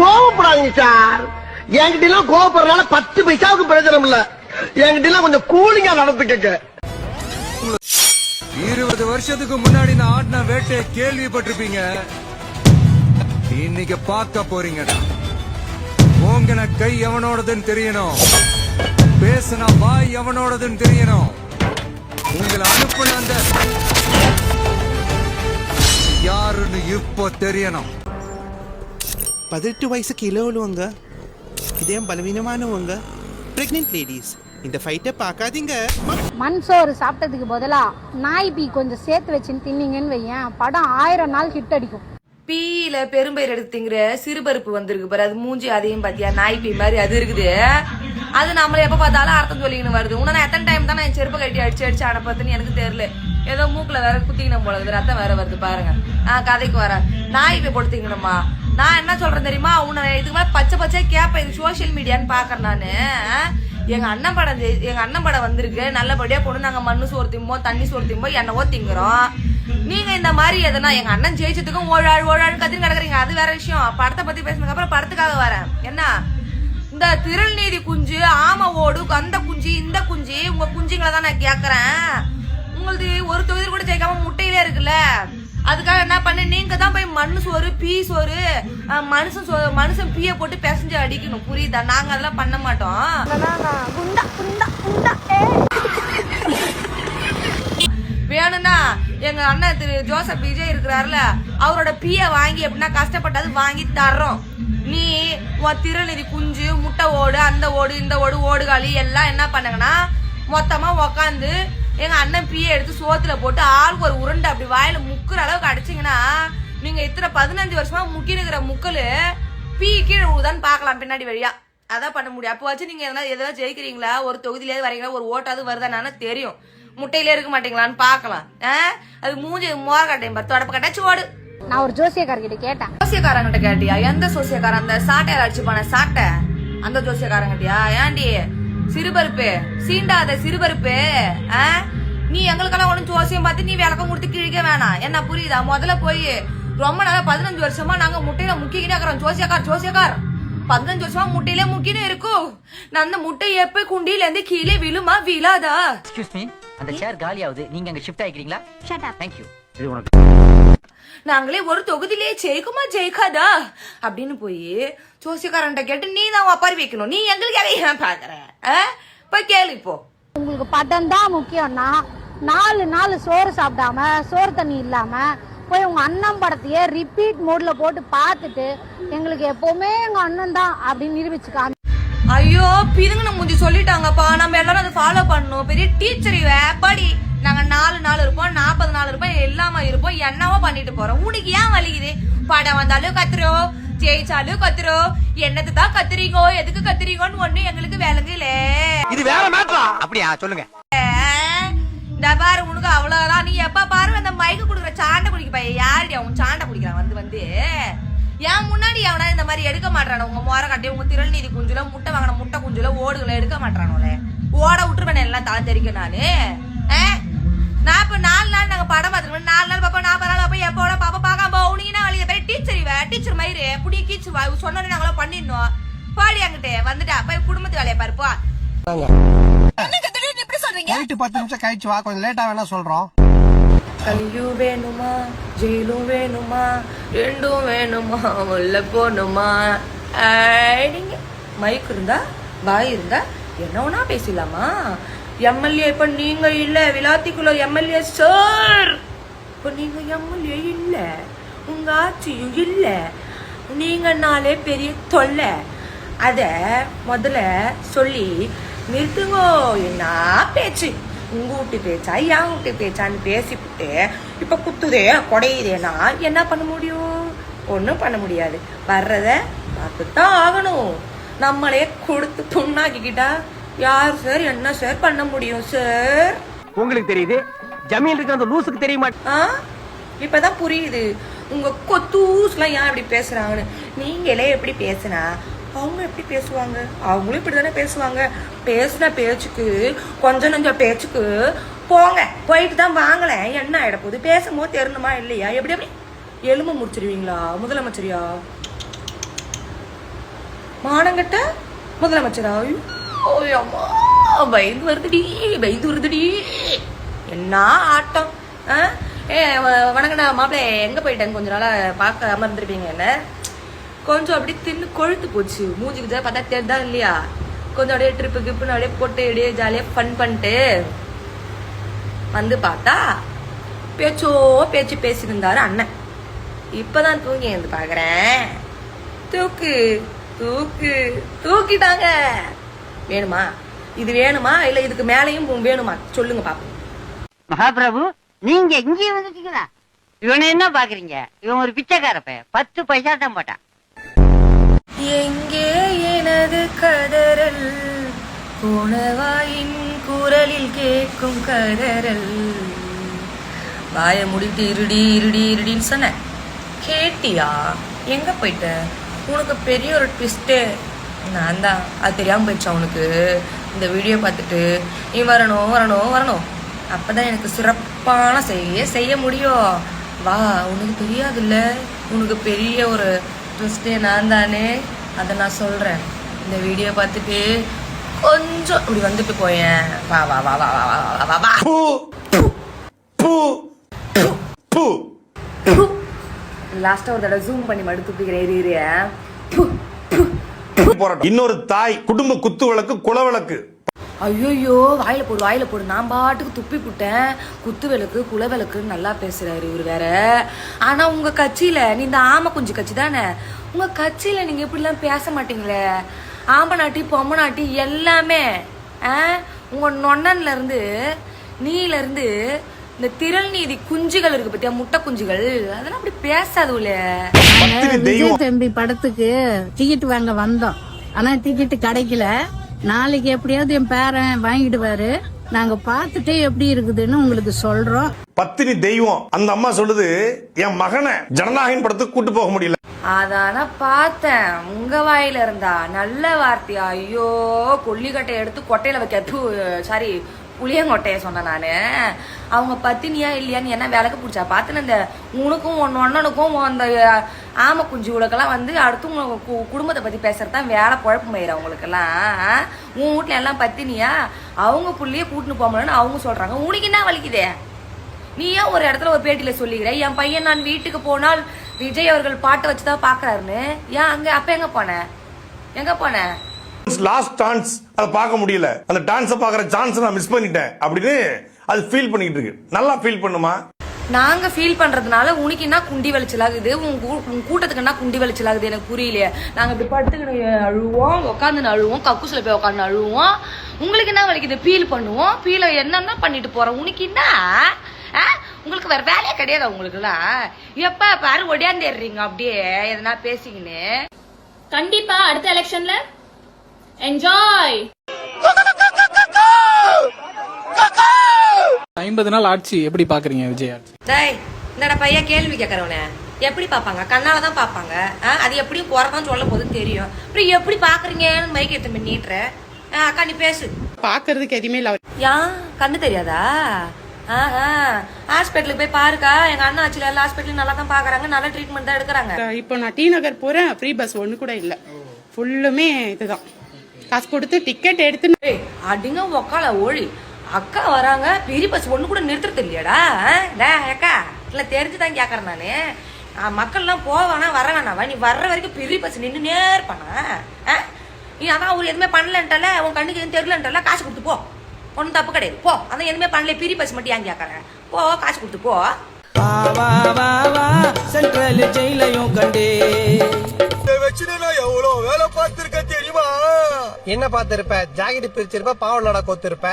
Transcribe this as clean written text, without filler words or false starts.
கோவப்படாதீங்க சார். என்கிட்ட எல்லாம் கோவப்படுறதுனால 10 பைசாவுக்கு பிரயோஜனம் இல்ல. என்கிட்ட எல்லாம் கொஞ்சம் கூலிங்கா நடந்துக்கங்க. 20 வருஷத்துக்கு முன்னாடி நான் ஆடின வேட்டையை கேள்விப்பட்டிருப்பீங்க. இன்னைக்கு பார்க்க போறீங்கடா. ஓங்கின கை எவனோடதுன்னு தெரியணும், பேசுனா வாய் எவனோடதுன்னு தெரியணும். உங்களை அனுப்புன அந்த யாருன்னு இப்போ தெரியணும். 18 வயசுக்கு இளவலுவங்க, இதே பலவீனமானவங்க, பிரெக்னென்ட் லேடிஸ், இந்த ஃபைட்டை பார்க்காதீங்க. மண் சோறு சாப்பிட்டதுக்கு பதிலா நாய் பீ கொஞ்சம் சேர்த்து வச்சுன்னு தின்னீங்கன்னு வையேன், படம் 1000 நாள் ஹிட் அடிக்கும். பீல பெரும்பயிர் எடுத்து திங்கிற சிறுபருப்பு வந்திருக்கு பாரு, அது மூஞ்சி அதையும் பாத்தியா, நாய் பீ மாதிரி அது இருக்குது. அது நம்மள எப்ப பார்த்தாலும் அர்த்தம் சொல்லிக்கின்னு வருது. உன்ன எத்தனை டைம் தான் நான் செருப்பு கட்டி அடிச்சு அனுப்பத்துன்னு எனக்கு தெரியல. ஏதோ மூக்குல வேற குத்திக்கணும் போல இருக்குது, ரத்தம் வேற வருது பாருங்க. கதைக்கு வரேன். நாய் பீ போட்டு திங்கணுமா? நான் என்ன சொல்றேன் தெரியுமா, உன்னை இதுக்கு மேல பச்சை கேப்பேன். இது சோசியல் மீடியான்னு பாக்குறேன் நானு. எங்க அண்ணன் படம் வந்திருக்கு, நல்லபடியா போட்டு நாங்க மண்ணு சோறு திம்போம், தண்ணி சோறு திம்போம், என்னவோ திங்குறோம். நீங்க இந்த மாதிரி எதனா எங்க அண்ணன் ஜெயிச்சதுக்கும் ஓழாழ் கத்தின்னு கிடக்குறீங்க, அது வேற விஷயம். படத்தை பத்தி பேசினதுக்கு அப்புறம் படத்துக்காக வரேன். என்ன இந்த திருநீதி குஞ்சு, ஆம ஓடு, அந்த குஞ்சு, இந்த குஞ்சு, உங்க குஞ்சுங்களை தான் நான் கேக்குறேன். உங்களுக்கு ஒரு தொகுதி கூட ஜெயிக்காம முட்டையிலே இருக்குல்ல, அதுக்காக என்ன பண்ண, நீங்க தான் போய் மண்ணு சோறு, பீ சோறு, மனுஷன் பீய போட்டு பிசைஞ்சு அடிக்கணும், புரியுதா? நாங்க அதெல்லாம் பண்ண மாட்டோம். வேணும்னா எங்க அண்ணன் திரு ஜோசப் விஜய் இருக்கிறாருல, அவரோட பீய வாங்கி எப்படின்னா கஷ்டப்பட்டது வாங்கி தர்றோம். நீ உன் திருநெறி குஞ்சு, முட்டை ஓடு, அந்த ஓடு, இந்த ஓடு, ஓடுகாலி எல்லாம் என்ன பண்ணுங்கன்னா மொத்தமா உக்காந்து எங்க அண்ணன் பீய எடுத்து சோத்துல போட்டு ஆளுக்கு ஒரு உருண்டை அப்படி வாயில முக்குற அளவுக்கு அடிச்சிங்கன்னா, நீங்க இத்தனை 15 வருஷமா முக்கினுக்கிற முக்கலு பீ கீழே உழுதான்னு பாக்கலாம் பின்னாடி வழியா. அதான் பண்ண முடியும். அப்போ வச்சு நீங்க எதனா ஜெயிக்கிறீங்களா, ஒரு தொகுதியிலேயே வரீங்களா, ஒரு ஓட்டாவது வருதானு தெரியும். முட்டையிலே இருக்க மாட்டீங்களான்னு பாக்கலாம். அது மூஞ்சி மோரக்காட்டையும் பாரு, தொடப்ப கட்டாச்சு ஓடு. நான் ஒரு ஜோசியக்காரர்கிட்ட கேட்டேன். ஜோசியக்காரங்கிட்ட கேட்டியா? எந்த ஜோசியக்காரன்? அந்த சாட்டையால அடிச்சு போன சாட்டை அந்த ஜோசியக்காரங்கிட்டயா? ஏண்டி சிறுபருப்பு சீண்டாத சிறுபருப்பு, நீ எங்களுக்கெல்லாம் ஒண்ணும் ஜோசியம் பார்த்து நீ விளக்கம் கொடுத்து கிழிக்க வேணாம். என்ன புரியுதா? முதல்ல போய் ரொம்ப நாளா 15 வருஷமா நாங்க முட்டையில முக்கிக்கினே இருக்கிறோம். ஜோசியக்கார் 15 வருஷமா முட்டையில முக்கினே இருக்கும். நான் அந்த முட்டை எப்ப குண்டியில இருந்து கீழே விழுமா விழாதா? எக்ஸ்கியூஸ் மீ, அந்த சேர் காலி ஆகுது, நீங்க அங்க ஷிஃப்ட் ஆயிக்கிறீங்களா? Shut up. Thank you. நாங்களே ஒரு தொகுதியிலே ஜெயிக்குமா ஜெயிக்காதா அப்படின்னு போய் ஜோசியக்காரன்ட்ட கேட்டு நீ தான் ஒப்பாரி வைக்கணும். நீ எங்களுக்காக ஏன் பாக்குற? போய் கேளு. இப்போ உங்களுக்கு படம் தான் முக்கியம்னா 4 நாள் சோறு சாப்பிடாம, சோறு தண்ணி இல்லாம போய் உங்க அண்ணன் படத்தையே ரிப்பீட் மோட்ல போட்டு பார்த்துட்டு எங்களுக்கு எப்பவுமே எங்க அண்ணன் தான் அப்படின்னு நிரூபிச்சுக்காம. ஐயோ பிதுங்கன முந்தி சொல்லிட்டாங்கப்பா, நம்ம எல்லாரும் அதை ஃபாலோ பண்ணணும். பெரிய டீச்சர் இவ படி. நாங்க 4 நாள் இருப்போம், 40 நாள் இருப்போம், எல்லாமே இருப்போம், என்னவோ பண்ணிட்டு போறோம். உனக்கு ஏன் வலிக்குது? படம் வந்தாலும் கத்துறோம், ஜெயிச்சாலும் கத்துறோம். என்னது தான் கத்துறீங்கோ, எதுக்கு கத்துறீங்கன்னு ஒண்ணு எங்களுக்கு விளங்கல. இது வேற மேட்டரா? அப்படியா? சொல்லுங்க. இந்த பாரு, உனக்கு அவ்வளவுதான். நீ எப்ப பாரு அந்த மைக்கு குடுக்குற சாண்டை குடிக்க பையன். யாருடி அவன் சாண்டை குடிக்கிறான்? வந்து ஏன் முன்னாடி அவனா இந்த மாதிரி எடுக்க மாட்டானோ? உங்க மோர கட்டி, உங்க திருநீதி குஞ்சுல முட்டை வாங்கின முட்டை குஞ்சுல ஓடுகளை எடுக்க மாட்டானோல? ஓட விட்டுருவேன் எல்லாம் தலை தெரிக்க நானு. நான் இப்ப 4 நாள் நாங்க படம் பார்த்துருவேன். 4 நாள் பாப்பா, 40 நாள் பாப்பா, எப்போட பாப்பா பாக்காம உனக்குன்னா வழிய பேர் டீச்சர் இவ டீச்சர் மயிறு புடி கீச்சு சொன்னோன்னு நாங்களாம் பண்ணிடணும். பாடி அங்கிட்டு வந்துட்டா போய் குடும்பத்து வேலையை பாருப்பா. எப்படி சொல்றீங்க? 10 நிமிஷம் கழிச்சு வா, கொஞ்சம் லேட்டா வேணா சொல்றோம். கல்யும் வேணுமா, ஜெயிலும் வேணுமா, ரெண்டும் வேணுமா, உள்ள போணுமா? மைக் இருந்தா பாய் இருந்தா என்ன வேணா பேசலாமா? எம்எல்ஏ இப்ப நீங்க இல்ல, விளாத்திக்குள்ள எம்எல்ஏ சார். இப்ப நீங்க எம்எல்ஏ இல்ல, உங்க ஆட்சியும் இல்ல, நீங்க நாளே பெரிய தொல்லை. அத முதல்ல சொல்லி நிறுத்துங்கோ. என்ன பேச்சு? உங்க வீட்டு பேச்சா என் வீட்டு பேச்சான்னு பேசிவிட்டு இப்ப குத்துதே கொடையுதேனா என்ன பண்ண முடியும்? ஒன்னும் பண்ண முடியாது. வர்றத பார்த்துதான் ஆகணும். நம்மளே கொடுத்து துண்ணாக்கிக்கிட்டா யார் சார் என்ன சார் பண்ண முடியும்? சார் உங்களுக்கு தெரியுது, ஜமீன் இருக்கு அந்த லூசுக்கு தெரியுமா? இப்பதான் புரியுது உங்க கொத்தூஸ்லாம் ஏன் இப்படி பேசுறாங்கன்னு. நீங்களே எப்படி பேசுனா அவங்க எப்படி பேசுவாங்க? அவங்களும் இப்படிதானே பேசுவாங்க. பேசின பேச்சுக்கு கொஞ்சம் நஞ்சம் பேச்சுக்கு போங்க, போயிட்டு தான் வாங்கல. என்ன ஆயிட போகுது? பேசும்போது தெரியணுமா இல்லையா? எப்படி எப்படி எலும்பு முடிச்சிருவீங்களா முதலமைச்சரியா? மானங்கட்ட முதலமைச்சரா? ஐயோ அம்மா, பயந்து வருதுடி. என்ன ஆட்டம். வணக்கண்ணா மாப்பிள்ளை, எங்க போயிட்டேன்? கொஞ்ச நாளா பார்க்காம இருந்திருப்பீங்க என்ன. கொஞ்சம் அப்படியே தின்னு கொழுத்து போச்சு மூஞ்சிக்கு தான் பார்த்தா தெரிதா இல்லையா. கொஞ்சம் அப்படியே ட்ரிப்பு கிப்புன்னு அப்படியே போட்டு அப்படியே ஜாலியா ஃபன் பண்ணிட்டு வந்து பார்த்தா பேச்சு பேசியிருந்தாரு அண்ணன். இப்பதான் தூங்கி இருந்து பாக்குறேன். தூக்கிட்டாங்க. வேணுமா? இது வேணுமா இல்ல இதுக்கு மேலையும் வேணுமா? சொல்லுங்க பாப்போம். மகாபிரபு, நீங்க இங்கே வந்துட்டீங்களா? இவனை என்ன பாக்குறீங்க? இவன் ஒரு பிச்சைக்காரப்ப, 10 பைசா தான் போட்டான். எங்கே எனது கதறல், போனவாயின் குரலில் கேட்கும் கதறல். வாய முடிட்டு இருடின்னு சொன்ன கேட்டியா? எங்க போயிட்ட? உனக்கு பெரிய ஒரு ட்விஸ்ட்டு நான் தான். அது தெரியாம போயிடுச்சா உனக்கு? இந்த வீடியோ பார்த்துட்டு நீ வரணும் அப்பதான் எனக்கு சிறப்பான செய்ய முடியும். வா, உனக்கு தெரியாதுல்ல, உனக்கு பெரிய ஒரு ட்விஸ்டே நான் தானே. அதை நான் சொல்றேன். இந்த வீடியோ பார்த்துட்டு கொஞ்சம் இப்படி வந்துட்டு போயேன். வா வா வா வா வா வா வா வா. லாஸ்டா ஒரு தடவை ஜூம் பண்ணி மடு துப்பிக்கிறேன். இன்னொரு தாய் குடும்ப குத்து விளக்கு குல விளக்கு. ஐயோ, வாயில போடு. நான் பாட்டுக்கு துப்பி புட்டேன். குத்து விளக்கு குல விளக்குன்னு நல்லா பேசுறாரு இவரு வேற. ஆனா உங்க கட்சியில, நீ இந்த ஆமை குஞ்சு கட்சி தானே, உங்க கட்சியில நீங்க இப்படிலாம் பேச மாட்டீங்களே. ஆம்பை நாட்டி பொம்மை நாட்டி எல்லாமே உங்க நொன்னன்ல இருந்து நீல இருந்து இந்த திரள் நீதி குஞ்சுகள் இருக்கு பத்தியா, முட்டை குஞ்சுகள், அதெல்லாம் அப்படி பேசாதுல. விஜய் தம்பி படத்துக்கு டிக்கெட் வாங்க வந்தோம். ஆனா டிக்கெட் கிடைக்கல. நாளைக்கு எப்படியாவது என் பேரன் வாங்கிடுவாரு. நாங்க பாத்துட்டு எப்படி இருக்குதுன்னு உங்களுக்கு சொல்றோம். பத்தினி தெய்வம். அந்த அம்மா சொல்லுது, என் மகனை ஜனநாயகன் படத்துக்கு கூட்டு போக முடியல. அதான பார்த்தேன் உங்க வாயில இருந்தா நல்ல வார்த்தையா. ஐயோ, கொல்லிக்கட்டை எடுத்து கொட்டையில வைக்க, சாரி புளியங்கொட்டைய சொன்ன நானு. அவங்க பத்தினியா இல்லையான்னு என்ன விளக்கு பிடிச்சா பாத்துன்னு, இந்த உனக்கும் ஒன்னனுக்கும் அந்த ஆமை குஞ்சுகளுக்கெல்லாம் வந்து அடுத்து உங்க குடும்பத்தை பத்தி பேசுறதுதான் வேலை குழப்பம் மயிர அவங்களுக்கெல்லாம். உன் வீட்டுல எல்லாம் பத்தினியா, அவங்க புள்ளைய கூட்டுன்னு போகணும்னு அவங்க சொல்றாங்க. உனக்கு என்ன வலிக்குதே? நீ ஏன் ஒரு இடத்துல ஒரு பேட்டியில சொல்லிக்கிற, என் பையன் நான் வீட்டுக்கு போனால் விஜய் அவர்கள் பாட்டை வச்சுதான் பாக்குறாருன்னு. ஏன் அங்க அப்ப எங்க போன லாஸ்ட் டான்ஸ் அதை பார்க்க முடியல. அந்த டான்ஸை பார்க்குற சான்ஸ் நான் மிஸ் பண்ணிட்டேன் அப்படின்னு அது ஃபீல் பண்ணிட்டு இருக்கு. நல்லா ஃபீல் பண்ணுமா? நாங்க ஃபீல் பண்றதுனால உனக்கு என்ன குண்டி வலிச்சலாகுது, உன் கூட்டத்துக்கு என்ன குண்டி வலிச்சலாகுது எனக்கு புரியலையே. நாங்க இப்படி படுத்துக்கிட்டு அழுவோம், உட்காந்து அழுவோம், கக்கூசுல போய் உட்காந்து அழுவோம். உங்களுக்கு என்ன வலிக்குது? ஃபீல் பண்ணுவோம். ஃபீல் என்னன்னா பண்ணிட்டு போறோம். உனக்கு என்ன? உங்களுக்கு வேற வேலையே கிடையாது. உங்களுக்கு எல்லாம் எப்ப பாரு ஒடியாந்தேறீங்க அப்படியே எதனா பேசிக்கின்னு. கண்டிப்பா அடுத்த எலெக்ஷன்ல என்ஜாய். 50 நாள் ஆட்சி எப்படி பாக்குறீங்க விஜய் ஆட்சி? இந்த பையன் கேள்வி கேட்கறவனே எப்படி பாப்பாங்க? கண்ணாலதான் பாப்பாங்க. அது எப்படி போறதான் சொல்ல போதுன்னு தெரியும். அப்புறம் எப்படி பாக்குறீங்கன்னு மைக் எடுத்து நீட்டுற. அக்கா நீ பேசு. பாக்குறதுக்கு எதுவுமே இல்ல. ஏன் கண்ணு தெரியாதா? ஹாஸ்பிட்டலுக்கு போய் பாருக்கா. எங்க அண்ணா ஆச்சுல எல்லா ஹாஸ்பிட்டலும் நல்லா தான் பாக்குறாங்க, நல்ல ட்ரீட்மெண்ட் தான் எடுக்கிறாங்க. இப்போ நான் டி நகர் போறேன், ஃப்ரீ பஸ் ஒண்ணு கூட இல்ல. ஃபுல்லுமே இதுதான், காசு கொடுத்து டிக்கெட் எடுத்து. அடிங்க ஒக்கால ஓழி. அக்கா வராங்க, பெரிய பஸ் ஒண்ணு கூட நிறுத்துறது இல்லையாடா? அக்கா இல்ல தெரிஞ்சுதான் கேக்குறேன் நானு. மக்கள்லாம் போவானா வர வேணாவா? நீ வர்ற வரைக்கும் பெரிய பஸ் நின்று நேர்ப்பானா? நீ அதான் அவர் எதுவுமே பண்ணலன்ட்டால, உன் கண்ணுக்கு எதுவும் தெரியலன்ட்டால, காசு கொடுத்து போ. ஒன்னும் தப்பு கிடையாது, போ. அதான் எதுவுமே பண்ணல, பெரிய பஸ் மட்டும் ஏன் கேட்கறேன்? போ, காசு கொடுத்து போ. சென்ட்ரல் ஜெயிலையும் கண்டே எவ்வளவு வேலை பார்த்திருக்க தெரியுமா? என்ன பார்த்திருப்ப? ஜாக்கெட் பிரிச்சிருப்ப, பாவ நடா கோத்திருப்ப.